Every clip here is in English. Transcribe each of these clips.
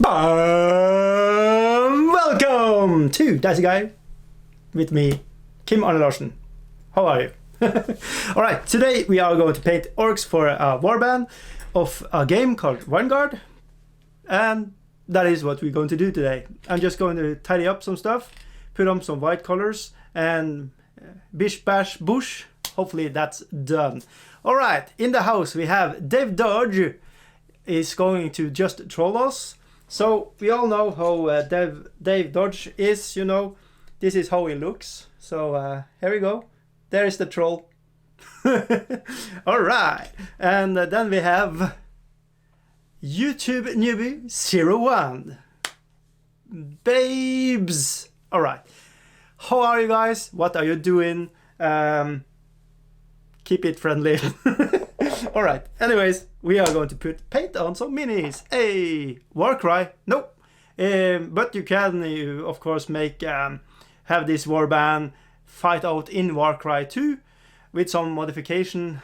Welcome to Dicey Guy with me, Kim Arne Larsen. How are you? Alright, today we are going to paint orcs for a warband of a game called Vanguard, and that is what we're going to do today. I'm just going to tidy up some stuff, put on some white colors, and bish bash bush. Hopefully that's done. Alright, in the house we have Dave Dodge is going to just troll us. So we all know how Dave Dodge is, you know. This is how he looks. So here we go. There is the troll. Alright, and then we have YouTube newbie 01. Babes. Alright. How are you guys? What are you doing? Keep it friendly. Alright, anyways, we are going to put paint on some minis. Hey, Warcry? Nope. But you can, of course, make have this warband fight out in Warcry 2 with some modification,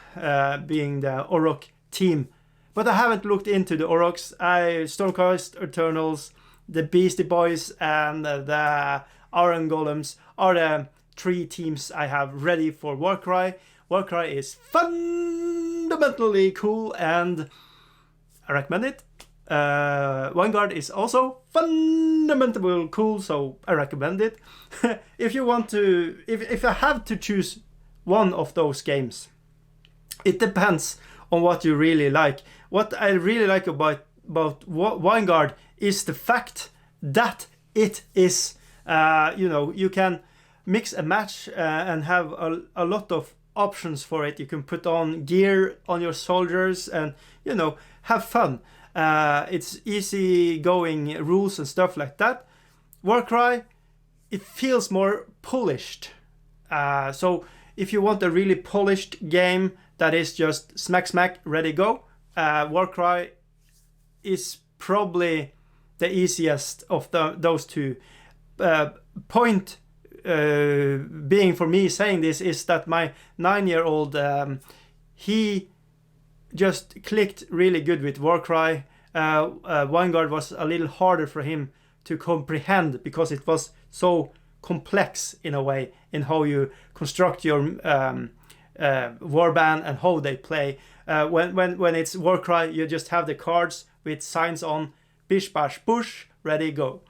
being the Orc team. But I haven't looked into the Orcs. Stormcast Eternals, the Beastie Boys, and the Iron Golems are the three teams I have ready for Warcry. Warcry is fundamentally cool and I recommend it. Vanguard is also fundamentally cool, so I recommend it. If you want to, if I have to choose one of those games, it depends on what you really like. What I really like about Vanguard is the fact that it is, you know, you can mix and match and have a lot of options for it. You can put on gear on your soldiers and, you know, have fun. It's easy going rules and stuff like that. Warcry, it feels more polished. So if you want a really polished game that is just smack, ready, go, Warcry is probably the easiest of those two. Point being for me saying this is that my 9-year-old, he just clicked really good with Warcry. Vanguard was a little harder for him to comprehend because it was so complex in a way in how you construct your warband and how they play. When it's Warcry, you just have the cards with signs on, bish bash bush, ready, go.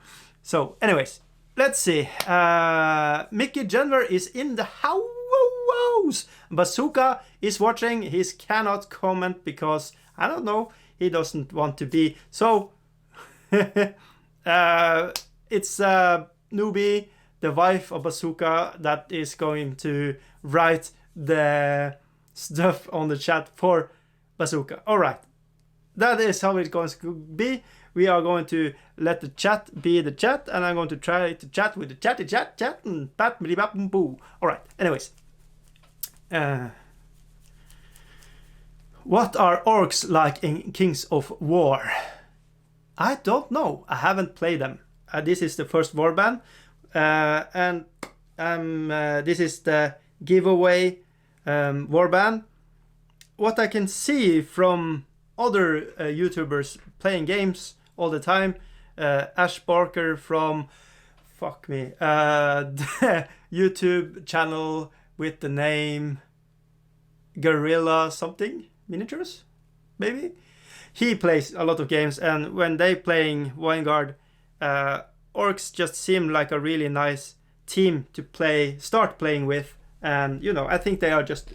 So anyways, let's see. Mickey Jenner is in the house. Bazooka is watching. He cannot comment because, I don't know, he doesn't want to be. So, it's Newbie, the wife of Bazooka, that is going to write the stuff on the chat for Bazooka. Alright, that is how it's going to be. We are going to let the chat be the chat, and I'm going to try to chat with the chat, and bat, boo. Alright, anyways. What are orcs like in Kings of War? I don't know. I haven't played them. This is the first warband, and this is the giveaway warband. What I can see from other YouTubers playing games all the time, Ash Barker from the YouTube channel with the name Gorilla something Miniatures, maybe. He plays a lot of games, and when they playing Vanguard, orcs just seem like a really nice team to start playing with, and you know, I think they are just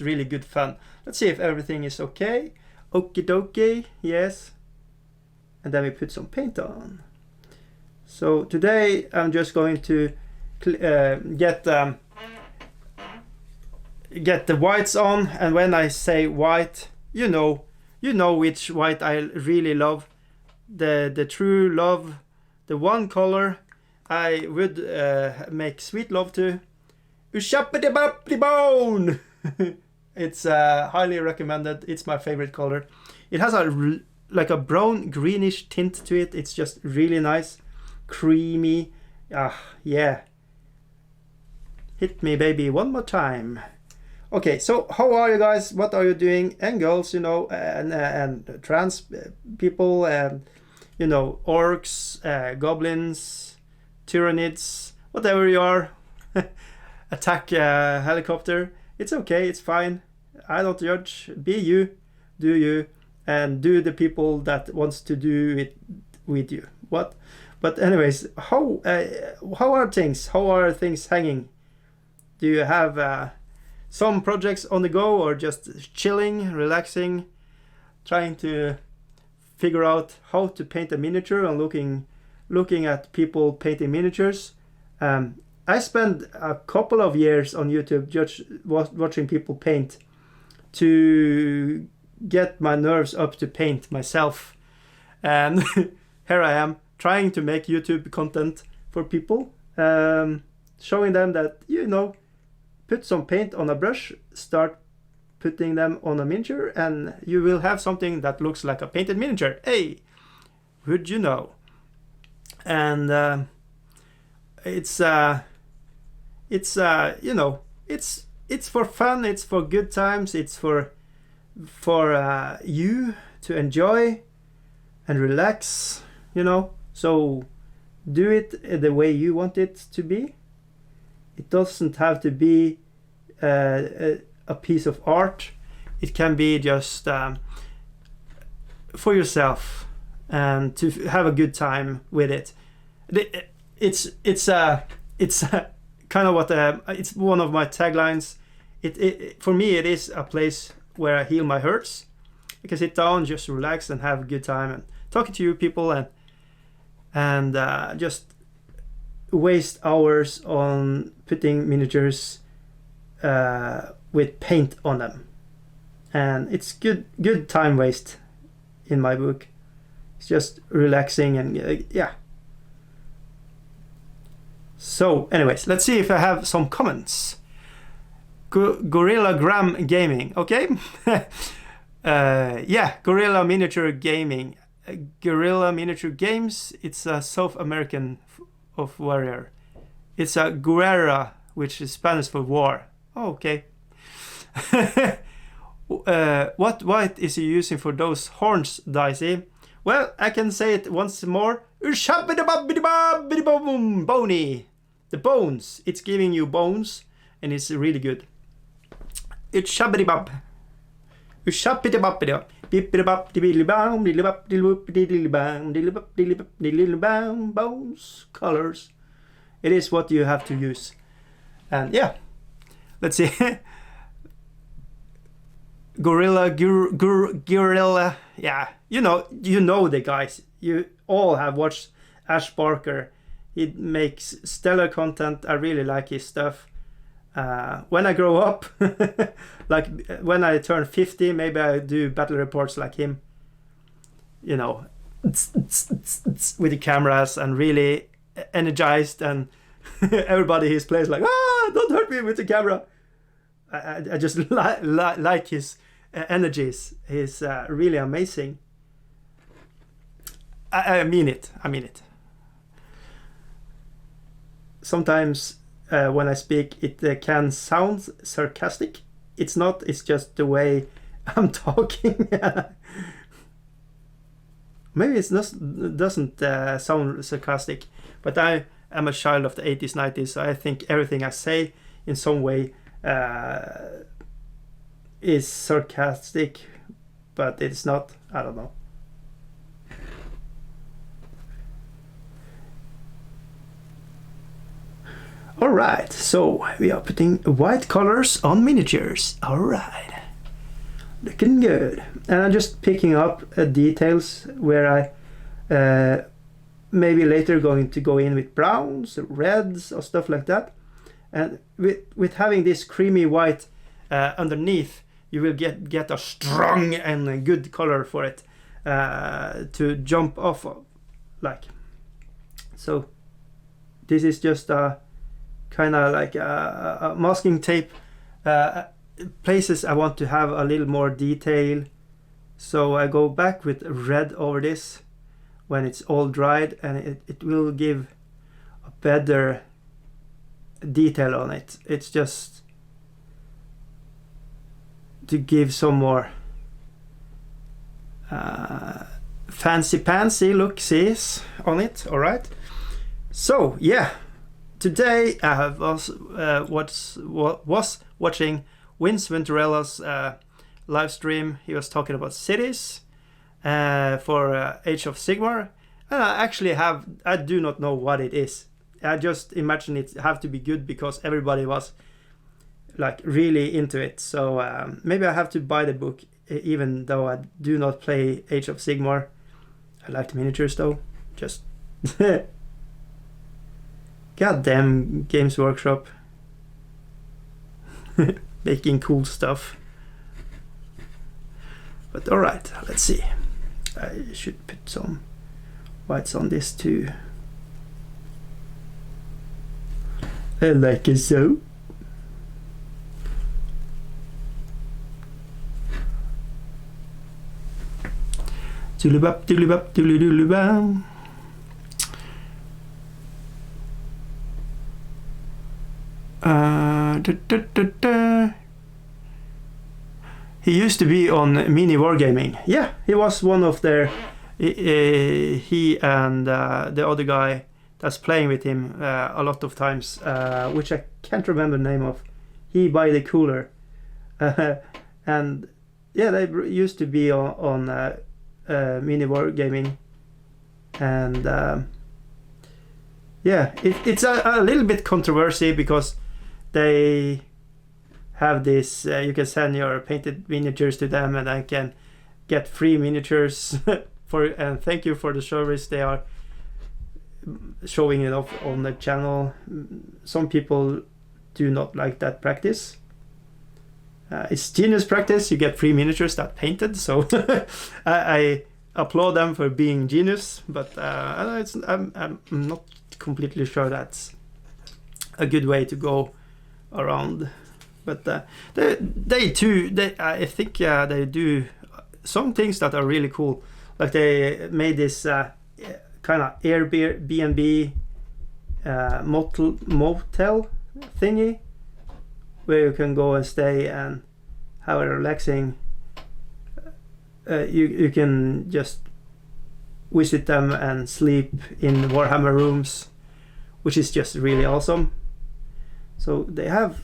really good fun. Let's see if everything is okay. Okie dokie, yes. And then we put some paint on. So today I'm just going to get the whites on, and when I say white, you know which white I really love. The true love, the one color I would make sweet love to. Bone. It's highly recommended. It's my favorite color. It has like a brown greenish tint to it. It's just really nice, creamy. Yeah. Hit me, baby, one more time. Okay, so how are you guys? What are you doing? And girls, you know, and trans people, and you know, orcs, goblins, tyrannids, whatever you are, attack a helicopter. It's okay, it's fine. I don't judge. Be you, do you, and do the people that wants to do it with you. What? But anyways, how are things? How are things hanging? Do you have some projects on the go, or just chilling, relaxing, trying to figure out how to paint a miniature and looking at people painting miniatures? I spent a couple of years on YouTube just watching people paint to get my nerves up to paint myself. And here I am trying to make YouTube content for people, showing them that, you know, put some paint on a brush, start putting them on a miniature, and you will have something that looks like a painted miniature. Hey, would you know? And it's you know, it's for fun, it's for good times, it's for you to enjoy and relax, you know. So do it the way you want it to be. It doesn't have to be a piece of art. It can be just for yourself and to have a good time with it. It's kind of what it's one of my taglines. It for me, it is a place where I heal my hurts. I can sit down, just relax and have a good time and talking to you people, and just waste hours on putting miniatures with paint on them. And it's good time waste in my book. It's just relaxing and yeah. So anyways, let's see if I have some comments. Gorilla Gram Gaming, okay. Yeah, Gorilla Miniature Gaming. Gorilla Miniature Games, it's a South American of warrior. It's a guerra, which is Spanish for war. Oh, okay. What white is he using for those horns, Dicey? Well, I can say it once more. Bony. The bones. It's giving you bones, and it's really good. It's shabbity-bab. Bones, colors. It is what you have to use. And yeah, let's see. Gorilla. Yeah, you know the guys. You all have watched Ash Barker. He makes stellar content. I really like his stuff. When I grow up, like when I turn 50, maybe I do battle reports like him. You know, with the cameras and really energized, and everybody in his place like, don't hurt me with the camera. I just like his energies. He's really amazing. I mean it. Sometimes when I speak, it can sound sarcastic. It's not. It's just the way I'm talking. Maybe it doesn't sound sarcastic, but I am a child of the 80s, 90s, so I think everything I say in some way is sarcastic, but it's not. I don't know. Alright, so we are putting white colors on miniatures. Alright, looking good. And I'm just picking up details where I maybe later going to go in with browns, reds, or stuff like that. And with having this creamy white underneath, you will get a strong and a good color for it to jump off of, like. So this is just a kind of like a masking tape. Places I want to have a little more detail, so I go back with red over this when it's all dried, and it will give a better detail on it. It's just to give some more fancy pansy look-sees on it. All right. So yeah, today I was watching Vince Venturella's live stream. He was talking about cities for Age of Sigmar. I do not know what it is. I just imagine it have to be good because everybody was like really into it. So maybe I have to buy the book, even though I do not play Age of Sigmar. I like the miniatures though. Just goddamn Games Workshop. Making cool stuff. But alright, let's see. I should put some whites on this too. Like so. Doolibop, doolibop, doolidoolibam. He used to be on Mini Wargaming. Yeah, he was one of their. He and the other guy that's playing with him a lot of times, which I can't remember the name of. He by the cooler, and yeah, they used to be on Mini Wargaming, and yeah, it's a little bit controversy because they have this. You can send your painted miniatures to them, and I can get free miniatures for. And thank you for the service. They are showing it off on the channel. Some people do not like that practice. It's genius practice. You get free miniatures that painted. So I applaud them for being genius, but I'm not completely sure that's a good way to go around. But they I think they do some things that are really cool. Like they made this kind of Airbnb motel thingy where you can go and stay and have a relaxing. You can just visit them and sleep in Warhammer rooms, which is just really awesome. So they have,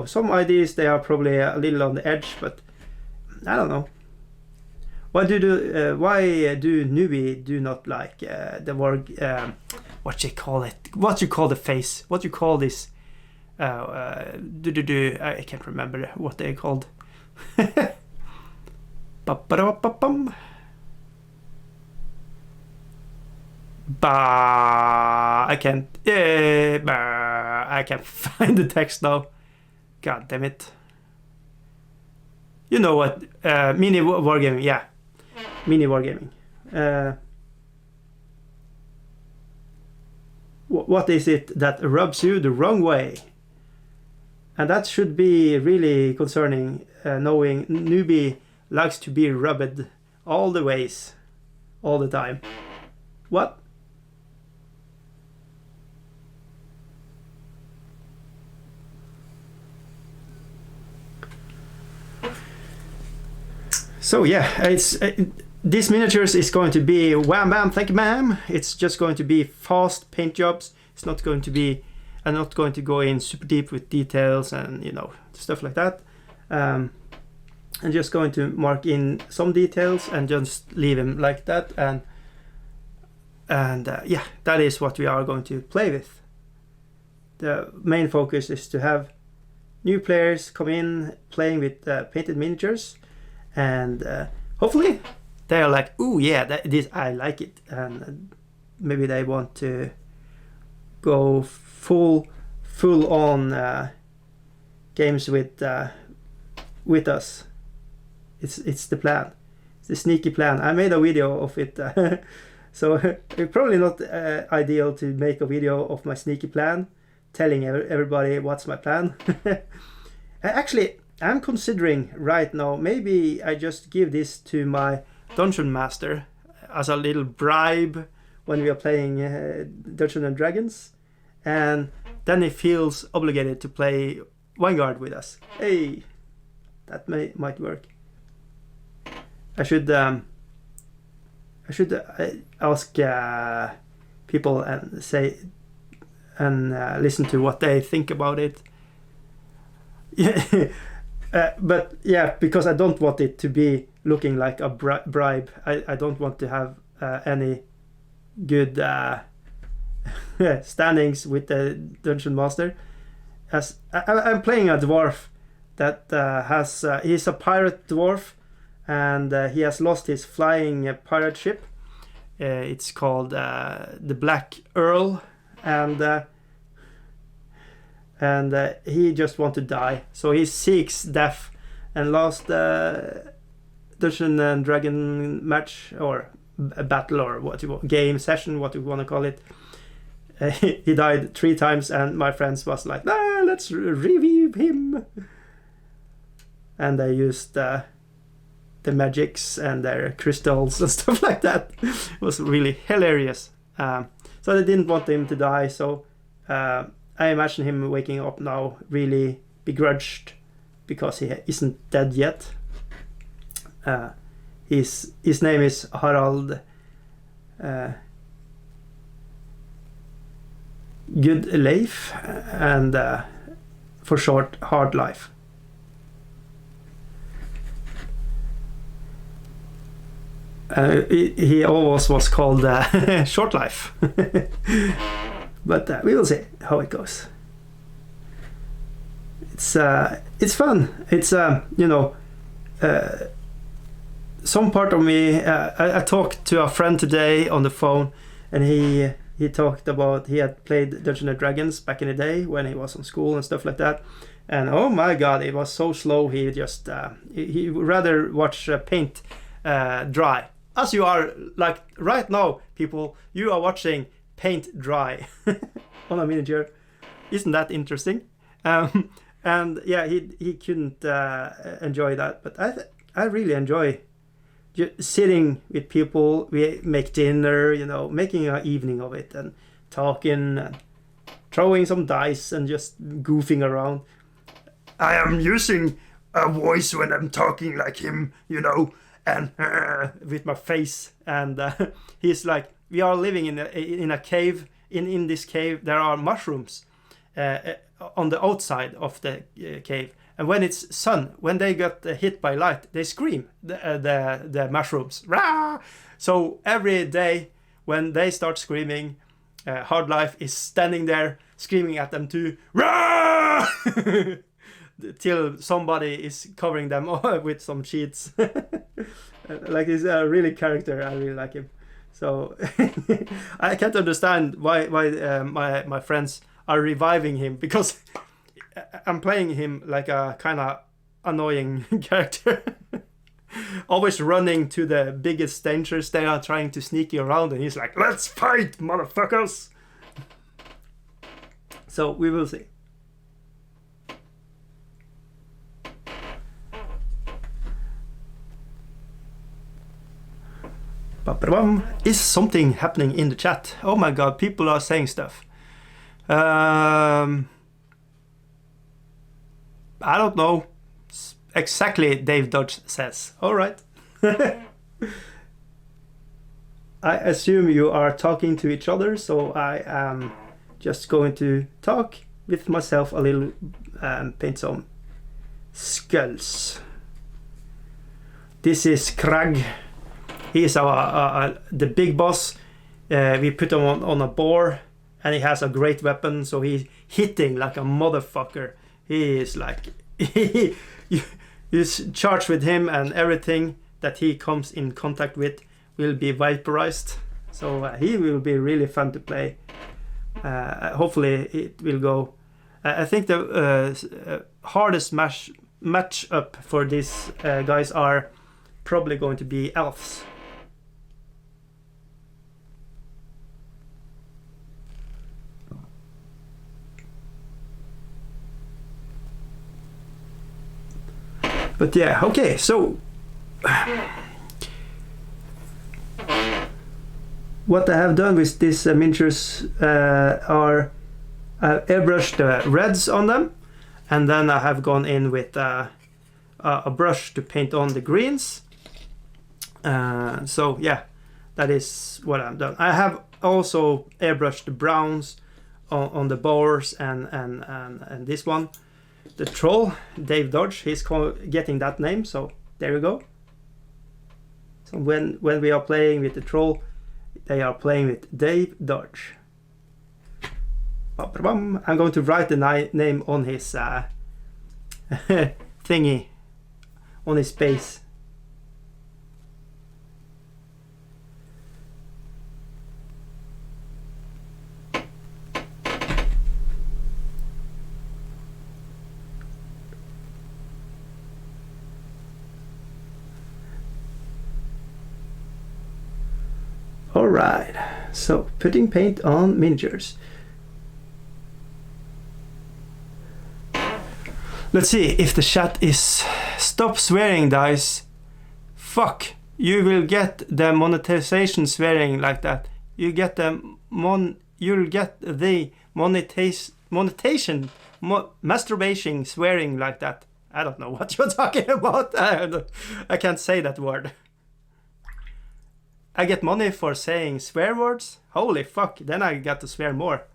some ideas. They are probably a little on the edge, but I don't know. Why do newbie do not like the work? What you call it? What you call the face? What you call this? I can't remember what they called. I can't find the text now. God damn it. You know what? Mini Wargaming, yeah. Mini Wargaming. What is it that rubs you the wrong way? And that should be really concerning, knowing newbie likes to be rubbed all the ways, all the time. What? So yeah, this miniatures is going to be wham bam, thank you ma'am. It's just going to be fast paint jobs. It's not going to be, I'm not going to go in super deep with details and stuff like that. I'm just going to mark in some details and just leave them like that. And yeah, that is what we are going to play with. The main focus is to have new players come in playing with painted miniatures. And hopefully they are like, "Ooh, yeah, this I like it," and maybe they want to go full on games with us. It's the plan. It's the sneaky plan. I made a video of it, so it's probably not ideal to make a video of my sneaky plan, telling everybody what's my plan. Actually, I'm considering right now, maybe I just give this to my Dungeon Master as a little bribe when we are playing Dungeons and Dragons, and then he feels obligated to play Vanguard with us. Hey, that might work. I should I should ask people and say and listen to what they think about it. Yeah, but yeah, because I don't want it to be looking like a bribe. I don't want to have any good standings with the dungeon master. As I'm playing a dwarf that has he's a pirate dwarf, and he has lost his flying pirate ship. It's called the Black Earl, and he just wants to die. So he seeks death. And last Dungeon and Dragon match, or a battle, or what you want, game session, what you want to call it, he died 3 times, and my friends was like, let's revive him. And they used the magics and their crystals and stuff like that. It was really hilarious. So they didn't want him to die, so I imagine him waking up now really begrudged because he isn't dead yet. His name is Harald Good Leif, and for short, Hard Life. He always was called Short Life. But we will see how it goes. It's fun. It's some part of me. I talked to a friend today on the phone, and he talked about he had played Dungeons and Dragons back in the day when he was in school and stuff like that. And oh my god, it was so slow. He just he would rather watch paint dry. As you are, like right now, people, you are watching paint dry on a miniature. Isn't that interesting? And yeah, he couldn't enjoy that, but I really enjoy just sitting with people. We make dinner, making an evening of it, and talking and throwing some dice and just goofing around. I am using a voice when I'm talking like him, and with my face, and he's like, we are living in a cave. In this cave there are mushrooms on the outside of the cave, and when it's sun, when they get hit by light, they scream, the mushrooms. Rah! So every day when they start screaming, Hard Life is standing there screaming at them too. Rah! Till somebody is covering them with some sheets. Like, he's a really character. I really like him. So I can't understand why my friends are reviving him, because I'm playing him like a kind of annoying character. Always running to the biggest dangers. They are trying to sneak you around, and he's like, let's fight, motherfuckers. So we will see. Is something happening in the chat? Oh my god, people are saying stuff. I don't know exactly. Dave Dodge says. Alright. I assume you are talking to each other, so I am just going to talk with myself a little and paint some skulls. This is Krag. He is the big boss. We put him on a boar, and he has a great weapon, so he's hitting like a motherfucker. He is like, you charge with him, and everything that he comes in contact with will be vaporized. So he will be really fun to play. Hopefully it will go. I think the hardest match up for these guys are probably going to be elves. But yeah, okay, so what I have done with these miniatures are airbrushed the reds on them, and then I have gone in with a brush to paint on the greens. So yeah, that is what I've done. I have also airbrushed the browns on the boars and this one. The troll, Dave Dodge, he's getting that name, so there you go. So when we are playing with the troll, they are playing with Dave Dodge. I'm going to write the name on his thingy, on his base. Alright, so putting paint on miniatures. Let's see if the chat is stop swearing, guys. Fuck, you will get the monetization swearing like that. You get the you'll get the monetization masturbation swearing like that. I don't know what you're talking about. I can't say that word. I get money for saying swear words? Holy fuck, then I got to swear more.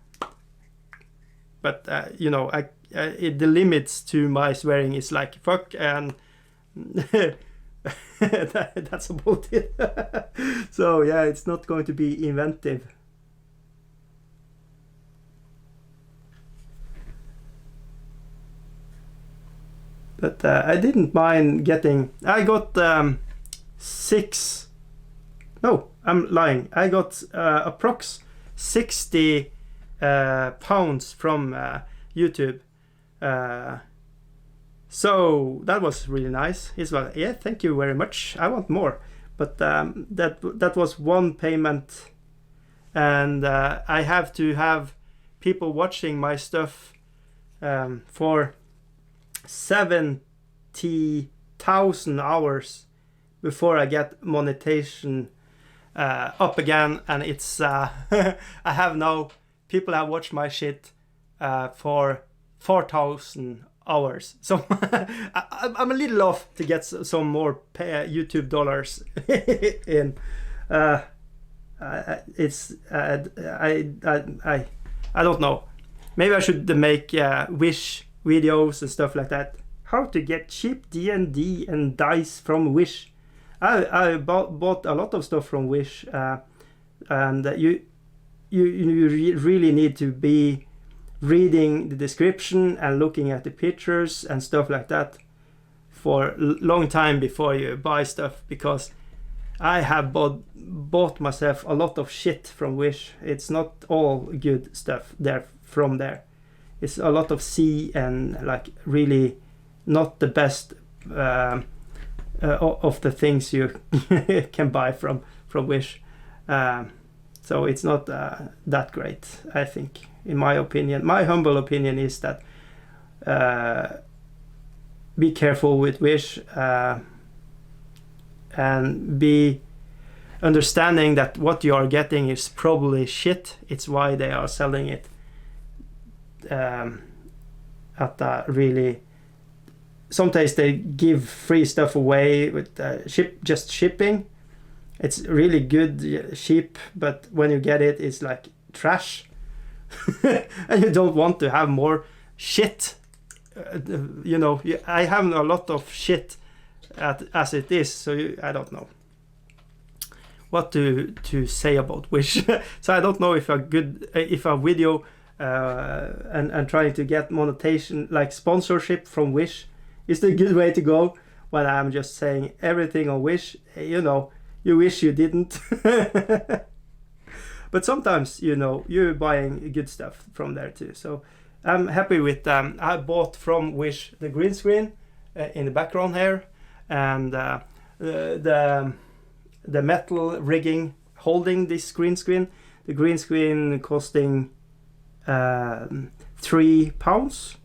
But, you know, the limits to my swearing is like fuck and that's about it. So, yeah, it's not going to be inventive. But I didn't mind getting... I got 6... No, I'm lying. I got approx 60 pounds from YouTube. So that was really nice. He's like, yeah, thank you very much. I want more. But that was one payment. And I have to have people watching my stuff for 70,000 hours before I get monetization up again, and it's I have now people have watched my shit for 4,000 hours, so I'm a little off to get some more YouTube dollars in. It's I don't know, maybe I should make Wish videos and stuff like that. How to get cheap D&D and dice from Wish. I bought a lot of stuff from Wish, and you really need to be reading the description and looking at the pictures and stuff like that for a long time before you buy stuff, because I have bought myself a lot of shit from Wish. It's not all good stuff from there. It's a lot of C and like really not the best of the things you can buy from Wish. So it's not that great, I think, in my opinion. My humble opinion is that be careful with Wish, and be understanding that what you are getting is probably shit. It's why they are selling it at a really... Sometimes they give free stuff away with just shipping. It's really good cheap, but when you get it, it's like trash. And you don't want to have more shit. You know, I have a lot of shit as it is, so I don't know what to say about Wish. So I don't know if a video and trying to get monetization, like sponsorship from Wish, is the good way to go, when I'm just saying everything on Wish. You know, you wish you didn't. But sometimes, you know, you're buying good stuff from there too. So I'm happy with I bought from Wish the green screen in the background here, and the metal rigging holding this green screen. The green screen costing £3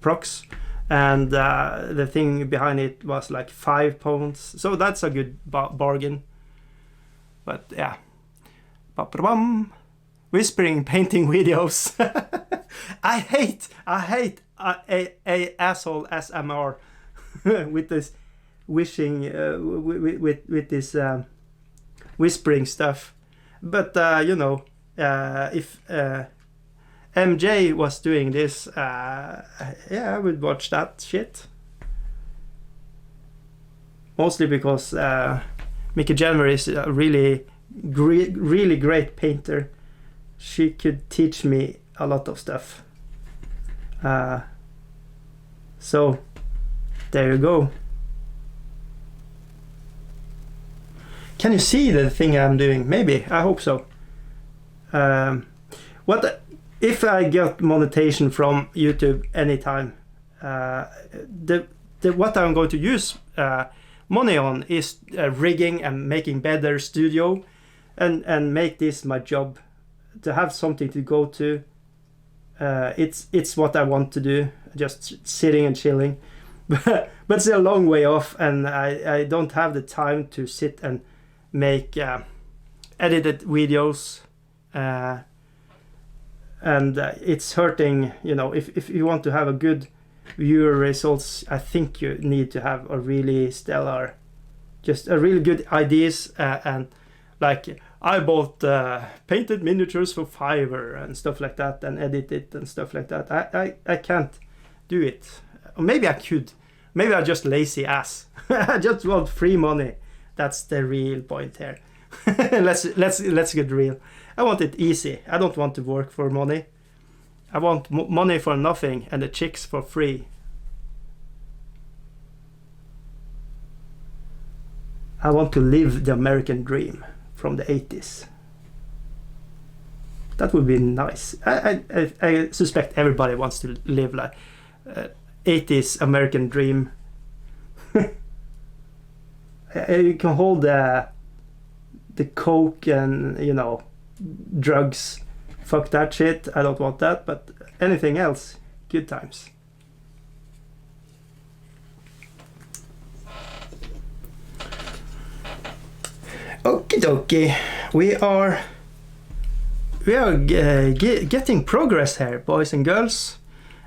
approx, and the thing behind it was like £5. So that's a good bargain. But yeah, whispering painting videos. I hate a asshole SMR with this wishing with this whispering stuff. But if MJ was doing this, I would watch that shit. Mostly because Mickey Jenner is a really great painter. She could teach me a lot of stuff. So there you go. Can you see the thing I'm doing? Maybe. I hope so. What if I get monetization from YouTube anytime? What I'm going to use money on is rigging and making better studio, and make this my job, to have something to go to. It's what I want to do, just sitting and chilling. But it's a long way off, and I don't have the time to sit and make edited videos, and it's hurting. If you want to have a good viewer results, I think you need to have a really stellar, just a really good ideas, and like I bought painted miniatures for Fiverr and stuff like that, and edit it and stuff like that. I can't do it. Or maybe I could. Maybe I'm just lazy ass. I just want free money. That's the real point here. let's get real. I want it easy. I don't want to work for money. I want money for nothing and the chicks for free. I want to live the American dream from the 80s. That would be nice. I suspect everybody wants to live like 80s American dream. You can hold the coke and drugs. Fuck that shit. I don't want that. But anything else, good times. Okie dokie. We are getting progress here, boys and girls,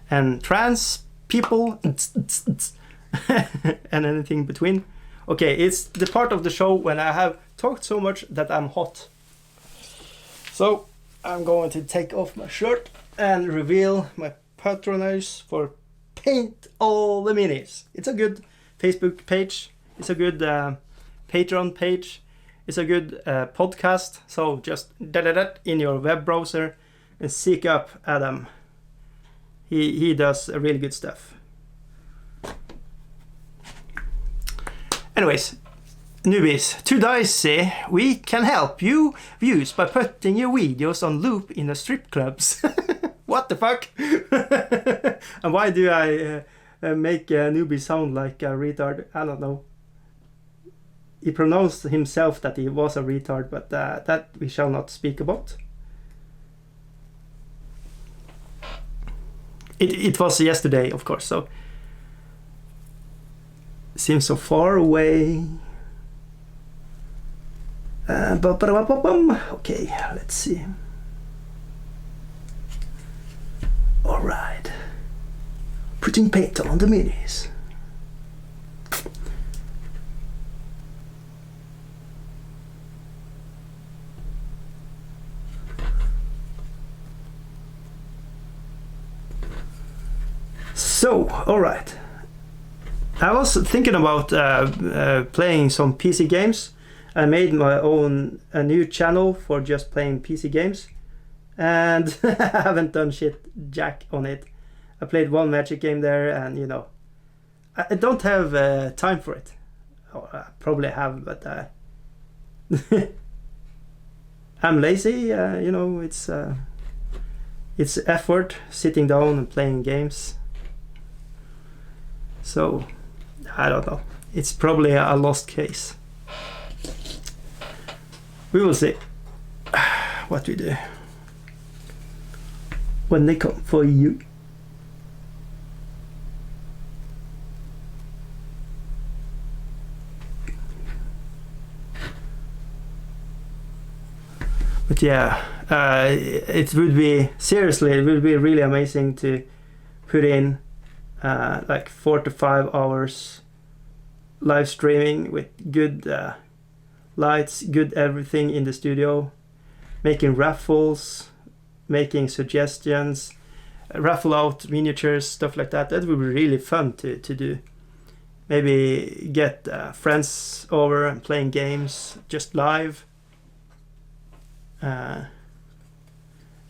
and trans people, and anything between. Okay, it's the part of the show when I have talked so much that I'm hot. So I'm going to take off my shirt and reveal my patronage for Paint All the Minis. It's a good Facebook page. It's a good Patreon page. It's a good podcast. So just in your web browser and seek up Adam. He does really good stuff. Anyways, newbies, to Dicey, we can help you views by putting your videos on loop in the strip clubs. What the fuck? And why do I make a newbie sound like a retard? I don't know. He pronounced himself that he was a retard, but that we shall not speak about. It was yesterday, of course, so seems so far away. Okay, let's see. Alright. Putting paint on the minis. So, alright. I was thinking about playing some PC games. I made my own a new channel for just playing PC games, and I haven't done shit jack on it. I played one Magic game there, and I don't have time for it. Oh, I probably have, but I'm lazy. It's effort sitting down and playing games. So I don't know. It's probably a lost case. We will see what we do when they come for you. But yeah, it would be really amazing to put in like 4 to 5 hours live streaming with good lights, good everything in the studio, making raffles, making suggestions, raffle out miniatures, stuff like that. That would be really fun to do. Maybe get friends over and playing games just live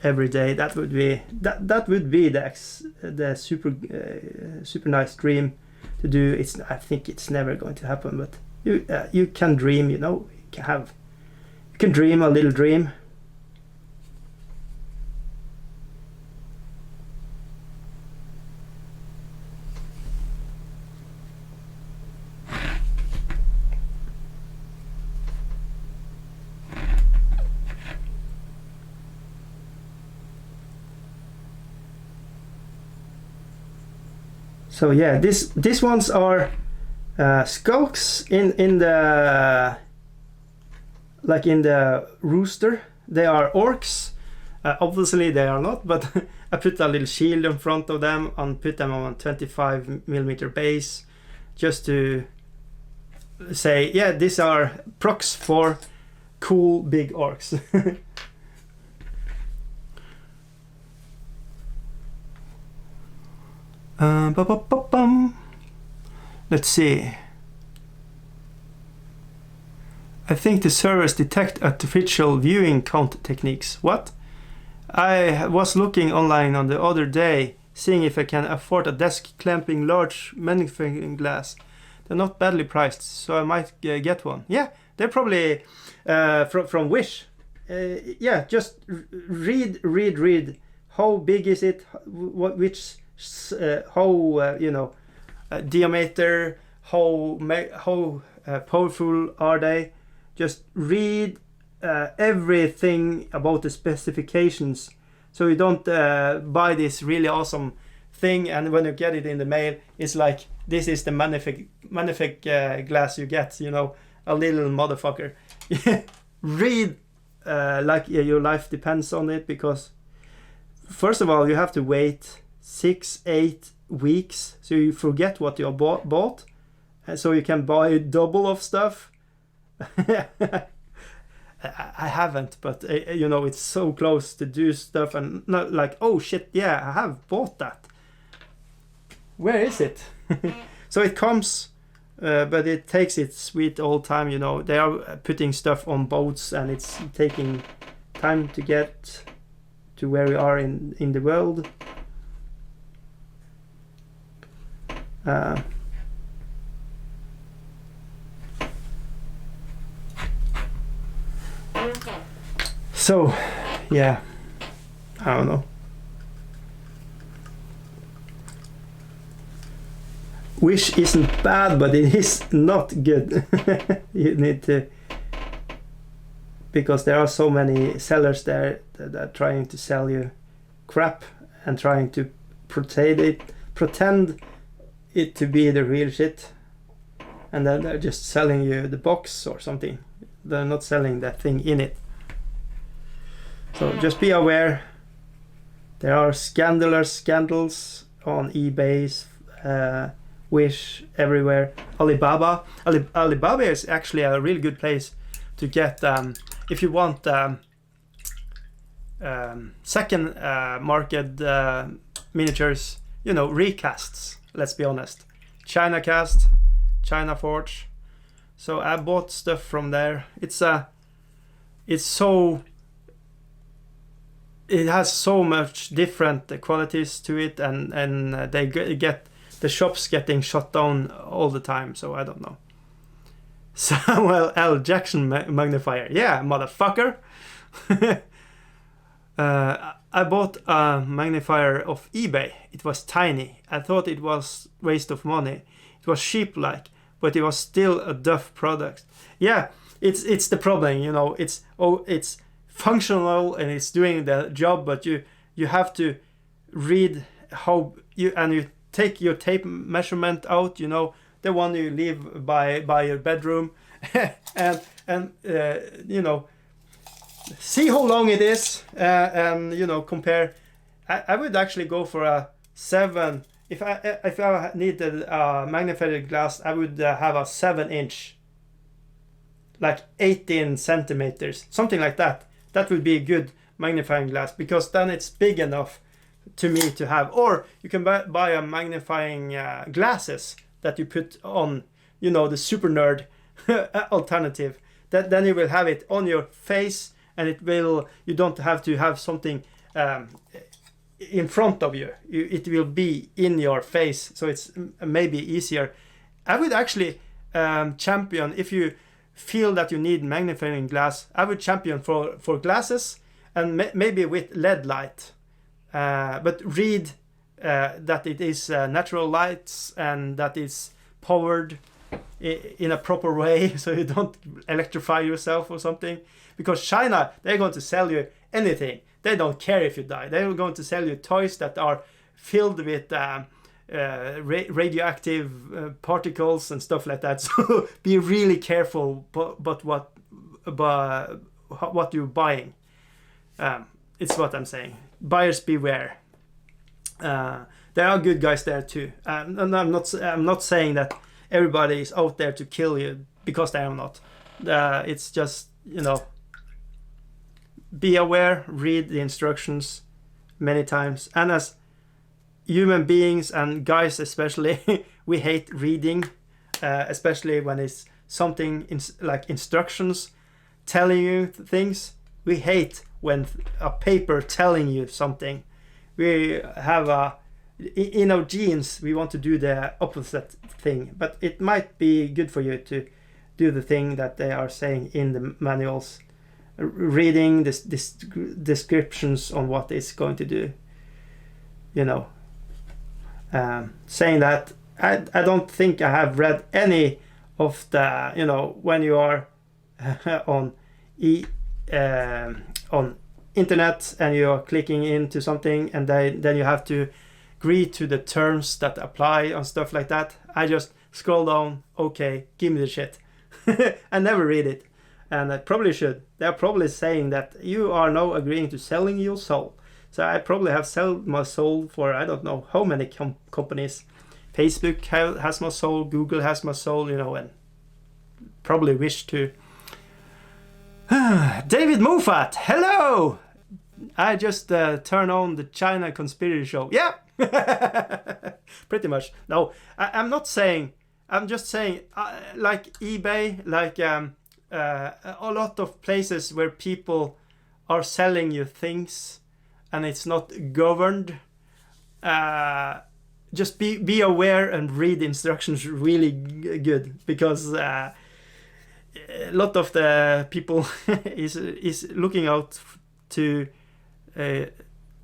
every day. That would be the super nice dream to do. I think it's never going to happen, but you can dream. You can dream a little dream. So yeah, these ones are skulks in the rooster. They are orcs. Obviously they are not, but I put a little shield in front of them and put them on 25mm base, just to say, yeah, these are procs for cool big orcs. Let's see. I think the servers detect artificial viewing count techniques. What? I was looking online on the other day, seeing if I can afford a desk clamping large magnifying glass. They're not badly priced, so I might get one. Yeah, they're probably from Wish. Yeah, just read. How big is it? How diameter? How powerful are they? Just read everything about the specifications, so you don't buy this really awesome thing, and when you get it in the mail, it's like, this is the magnific glass you get, a little motherfucker. Read like your life depends on it, because first of all, you have to wait 6-8 weeks, so you forget what you bought, and so you can buy double of stuff. I haven't, but it's so close to do stuff, and not like, oh shit, yeah, I have bought that. Where is it? So it comes, but it takes its sweet old time. They are putting stuff on boats, and it's taking time to get to where we are in the world. So, yeah, I don't know. Wish isn't bad, but it is not good. You need to, because there are so many sellers there that are trying to sell you crap and trying to pretend it to be the real shit, and then they're just selling you the box or something. They're not selling that thing in it. So just be aware. There are scandals on eBay, Wish, everywhere. Alibaba. Alibaba is actually a really good place to get, if you want second market miniatures, recasts. Let's be honest. China Cast, China Forge. So I bought stuff from there. It has so much different qualities to it, and they get the shops getting shut down all the time, so I don't know. Samuel L. Jackson magnifier. Yeah, motherfucker. I bought a magnifier off eBay. It was tiny. I thought it was waste of money. It was cheap but it was still a duff product. Yeah, it's the problem, it's functional and it's doing the job, but you have to read how you take your tape measurement out, the one you leave by your bedroom, and see how long it is, and compare. I would actually go for a 7. If I needed a magnified glass, I would have a 7-inch. like 18 centimeters, something like that. That would be a good magnifying glass, because then it's big enough to me to have. Or you can buy a magnifying glasses that you put on, the super nerd alternative. Then you will have it on your face, and you don't have to have something in front of you. It will be in your face, so it's maybe easier. I would actually champion, if you feel that you need magnifying glass, I would champion for glasses, and maybe with LED light, but read that it is natural lights and that it's powered in a proper way, so you don't electrify yourself or something. Because China, they're going to sell you anything. They don't care if you die. They're going to sell you toys that are filled with radioactive particles and stuff like that. So be really careful but what you're buying. It's what I'm saying. Buyers beware. There are good guys there too. And I'm not saying that everybody is out there to kill you, because they are not. It's just, be aware, read the instructions many times. And as human beings, and guys especially, we hate reading, especially when it's something like instructions telling you things. We hate when a paper telling you something. We have in our genes, we want to do the opposite thing, but it might be good for you to do the thing that they are saying in the manuals, reading this descriptions on what it's going to do. Saying that, I don't think I have read any of the, when you are on internet and you're clicking into something, and then you have to agree to the terms that apply and stuff like that. I just scroll down, okay, give me the shit. I never read it, and I probably should. They're probably saying that you are now agreeing to selling your soul. So I probably have sold my soul for I don't know how many companies. Facebook has my soul, Google has my soul, and probably wish to. David Moffat, hello! I just turn on the China conspiracy show. Yeah! Pretty much. No, I'm not saying, I'm just saying, like eBay, like a lot of places where people are selling you things and it's not governed. Just be aware and read instructions really good, because a lot of the people is looking out to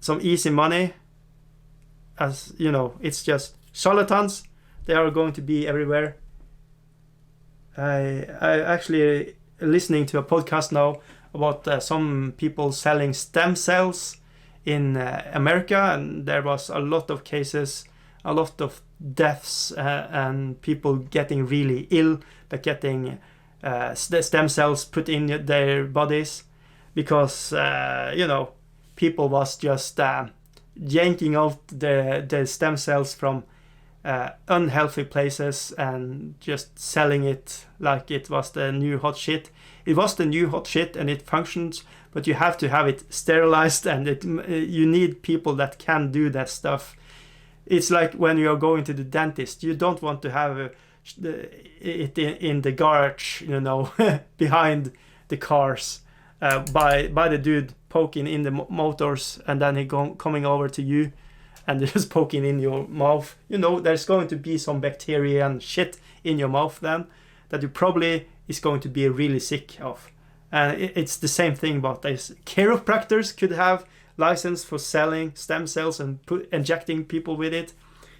some easy money. As you know, it's just charlatans. They are going to be everywhere. I actually listening to a podcast now about some people selling stem cells in America, and there was a lot of cases, a lot of deaths, and people getting really ill by getting stem cells put in their bodies, because people was just yanking out the stem cells from unhealthy places and just selling it like it was the new hot shit. It was the new hot shit and it functions, but you have to have it sterilized, and you need people that can do that stuff. It's like when you're going to the dentist, you don't want to have it in the garage, behind the cars, by the dude poking in the motors, and then he coming over to you and just poking in your mouth. There's going to be some bacteria and shit in your mouth then that you probably is going to be really sick of. And it's the same thing about this. Chiropractors could have license for selling stem cells and injecting people with it.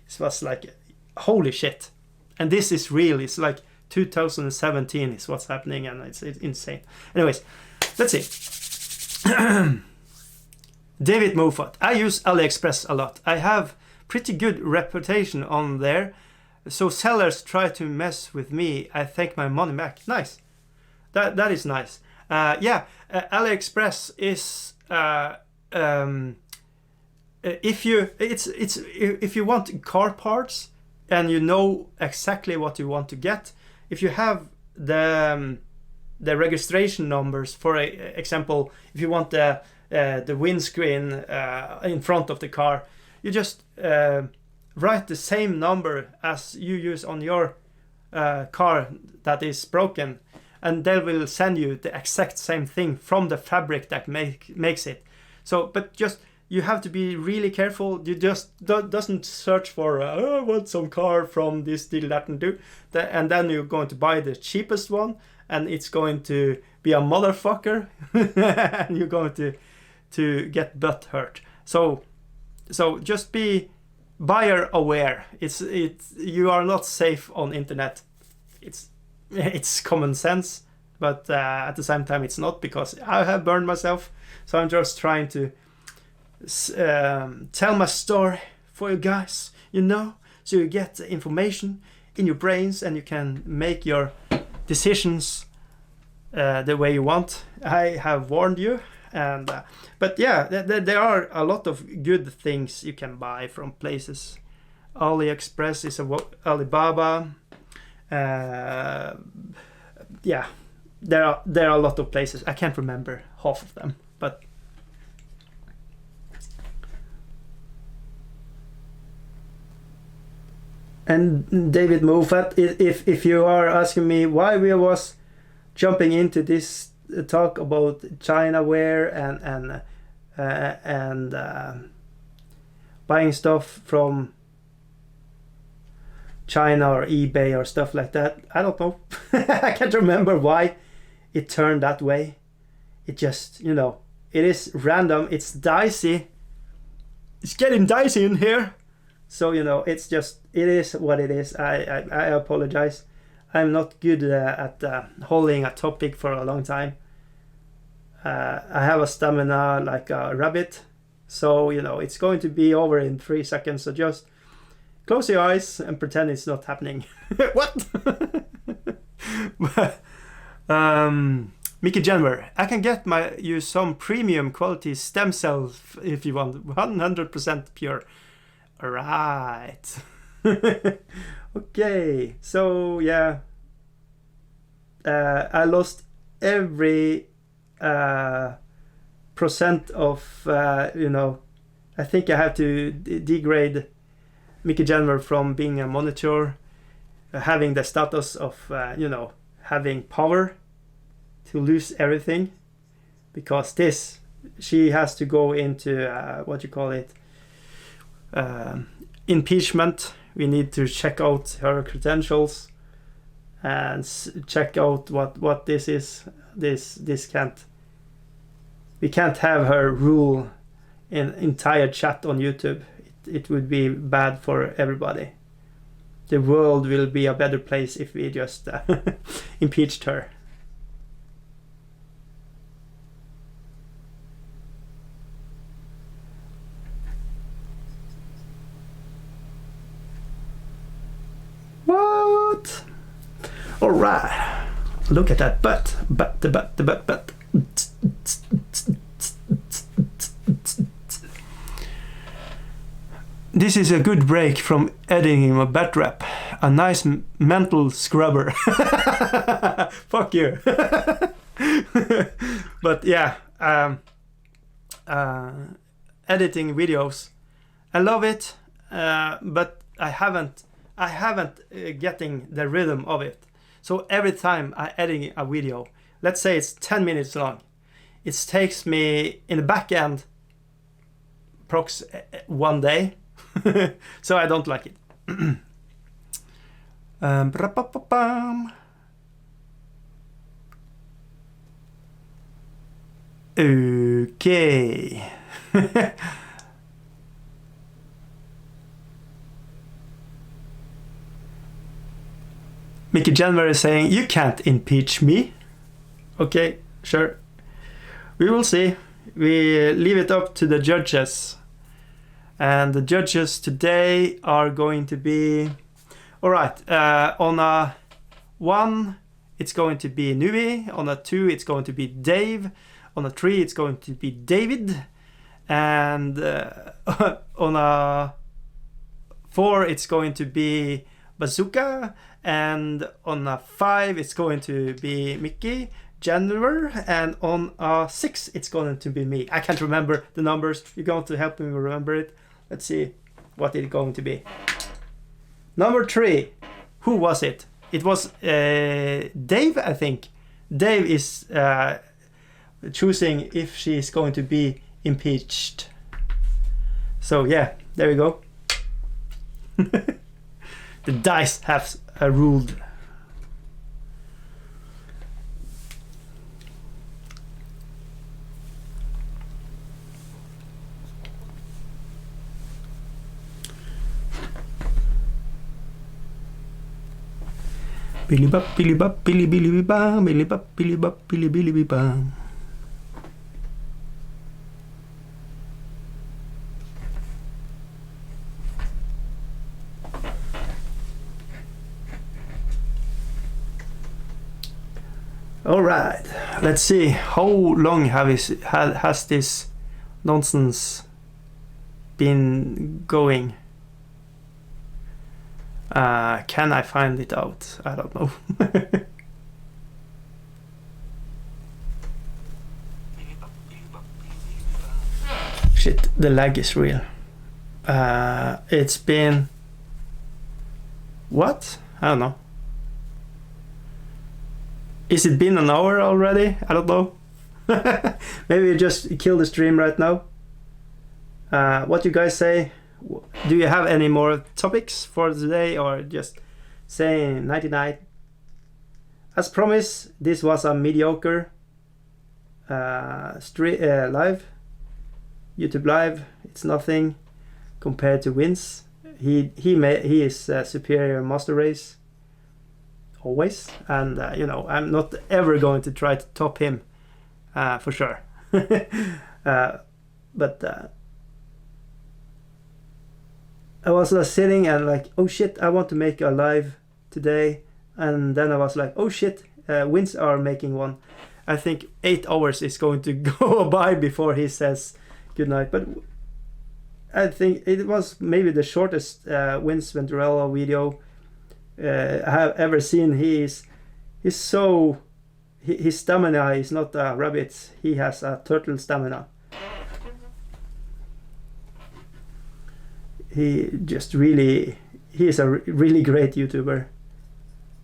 It was like, holy shit. And this is real. It's like 2017 is what's happening, and it's insane. Anyways, let's see. David Moffat. I use AliExpress a lot. I have pretty good reputation on there. So sellers try to mess with me, I take my money back. Nice. That is nice. AliExpress is if you want car parts and you know exactly what you want to get, if you have the the registration numbers. For example, if you want the windscreen in front of the car, you just write the same number as you use on your car that is broken, and they will send you the exact same thing from the fabric that makes it. So, but just you have to be really careful. You just doesn't search for I want some car from this deal that and do that, and then you're going to buy the cheapest one, and it's going to be a motherfucker, and you're going to get butt hurt. So just be buyer aware. It's you are not safe on internet. It's common sense, but at the same time it's not, because I have burned myself. So I'm just trying to tell my story for you guys, so you get information in your brains and you can make your decisions the way you want. I have warned you, and but yeah, there are a lot of good things you can buy from places. AliExpress is Alibaba. Yeah, there are a lot of places. I can't remember half of them, but and David Moffat, if you are asking me why we was jumping into this talk about China wear and buying stuff from China or eBay or stuff like that, I don't know. I can't remember why it turned that way. It just, it is random. It's dicey. It's getting dicey in here. So, it's just, it is what it is. I apologize. I'm not good at holding a topic for a long time. I have a stamina like a rabbit. So, it's going to be over in 3 seconds. So just close your eyes and pretend it's not happening. What? Mickey Jenner, I can get you some premium quality stem cells if you want, 100% pure. Right. Okay, so yeah, I lost every percent of I think I have to degrade Mickey Jenner from being a monitor, having the status of having power, to lose everything, because she has to go into what you call it, impeachment. We need to check out her credentials and check out what this is. This can't. We can't have her rule an entire chat on YouTube. It would be bad for everybody. The world will be a better place if we just impeached her. What? All right. Look at that butt. The butt. This is a good break from editing a bat rap. A nice mental scrubber. Fuck you. But yeah, editing videos, I love it, but I haven't getting the rhythm of it. So every time I edit a video, let's say it's 10 minutes long, it takes me in the back end approx 1 day. So I don't like it. Okay. Mickey Jenner is saying, you can't impeach me. Okay, sure. We will see. We leave it up to the judges. And the judges today are going to be... Alright, on a 1, it's going to be Nui. On a 2, it's going to be Dave. On a 3, it's going to be David. And on a 4, it's going to be Bazooka, and on a 5 it's going to be Mickey January, and on a 6 it's going to be me. I can't remember the numbers. You're going to help me remember it. Let's see what it's going to be. Number 3. Who was it? It was Dave, I think. Dave is choosing if she's going to be impeached. So yeah, there we go. The dice have ruled. Billy bop, billy bop, billy billy bop, billy bop, billy bop, billy billy bop. All right, let's see how long has this nonsense been going. Can I find it out? I don't know. Shit, the lag is real. It's been... What? I don't know. Is it been an hour already? I don't know. Maybe you just kill the stream right now. What you guys say? Do you have any more topics for today, or just saying nighty night? As promised, this was a mediocre live. YouTube live. It's nothing compared to Vince. He is superior Master Race always, and you know, I'm not ever going to try to top him for sure. But I was sitting and like, oh shit, I want to make a live today, and then I was like, oh shit, Vince are making one. I think 8 hours is going to go by before he says good night. But I think it was maybe the shortest Vince Venturella video I have ever seen. He's so his stamina is not a rabbit. He has a turtle stamina. He is a really great YouTuber.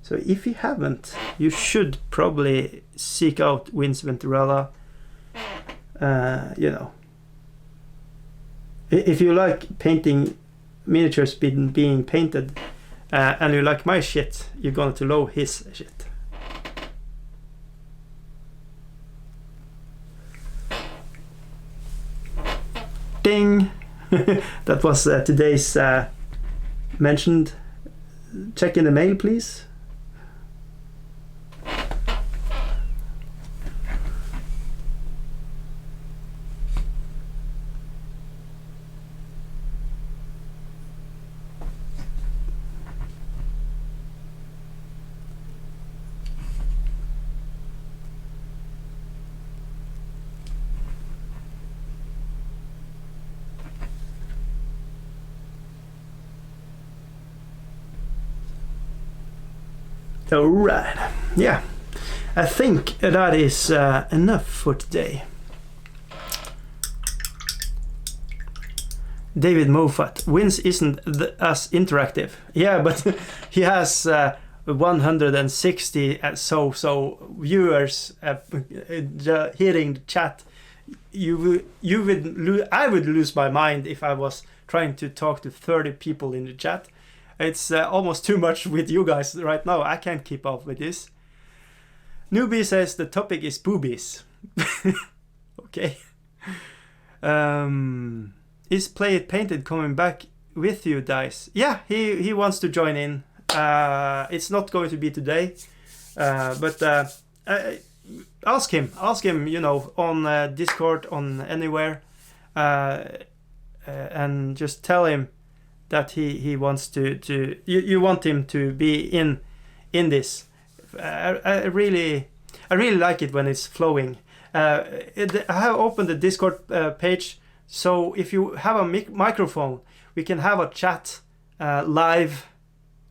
So if you haven't, you should probably seek out Vince Venturella. You know, if you like painting miniatures being painted, and you like my shit, you're going to love his shit. Ding! That was today's mentioned. Check in the mail, please. Alright, yeah, I think that is enough for today. David Moffat, Vince isn't as interactive. Yeah, but he has 160 so viewers hearing the chat. I would lose my mind if I was trying to talk to 30 people in the chat. It's almost too much with you guys right now. I can't keep up with this. Newbie says the topic is boobies. Okay. Is Play It Painted coming back with you, Dice? Yeah, he wants to join in. It's not going to be today, but ask him. You know, on Discord, on anywhere, and just tell him that he wants to you want him to be in this. I really like it when it's flowing. I have opened the Discord page, so if you have a microphone, we can have a chat live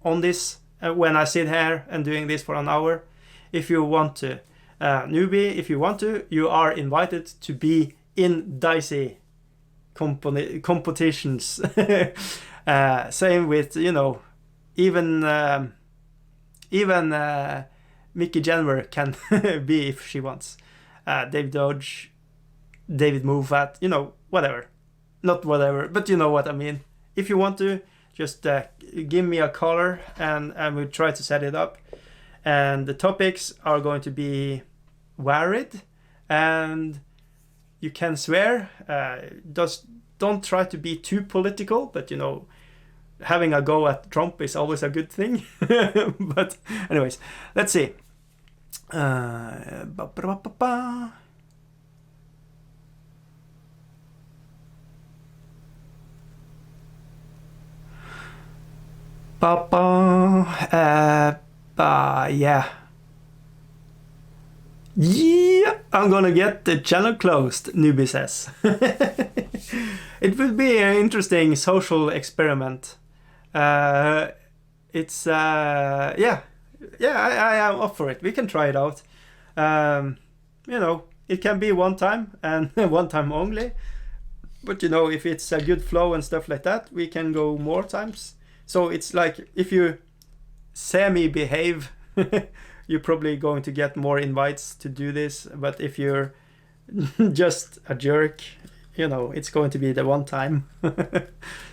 on this when I sit here and doing this for an hour. If you want to, newbie, if you want to, you are invited to be in Dicey competitions. Same with, you know, even Mickey Jenner can be if she wants. Dave Dodge, David Moffat, you know, whatever. Not whatever, but you know what I mean. If you want to, just give me a caller and we'll try to set it up. And the topics are going to be varied, and you can swear. Just don't try to be too political, but you know, having a go at Trump is always a good thing. But anyways, let's see. Yeah. Yeah, I'm gonna get the channel closed, newbie says. It will be an interesting social experiment. It's yeah, I am up for it. We can try it out. You know, it can be one time and one time only. But you know, if it's a good flow and stuff like that, we can go more times. So it's like if you semi-behave, you're probably going to get more invites to do this. But if you're just a jerk, you know, it's going to be the one time.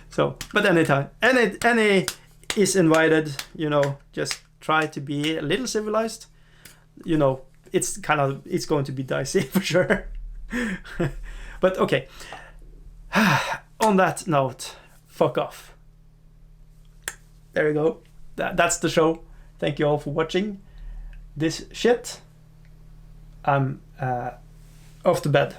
So, but anytime, any is invited, you know, just try to be a little civilized. You know, it's going to be dicey for sure. But okay. On that note, fuck off. There you go. That's the show. Thank you all for watching this shit. I'm off to bed.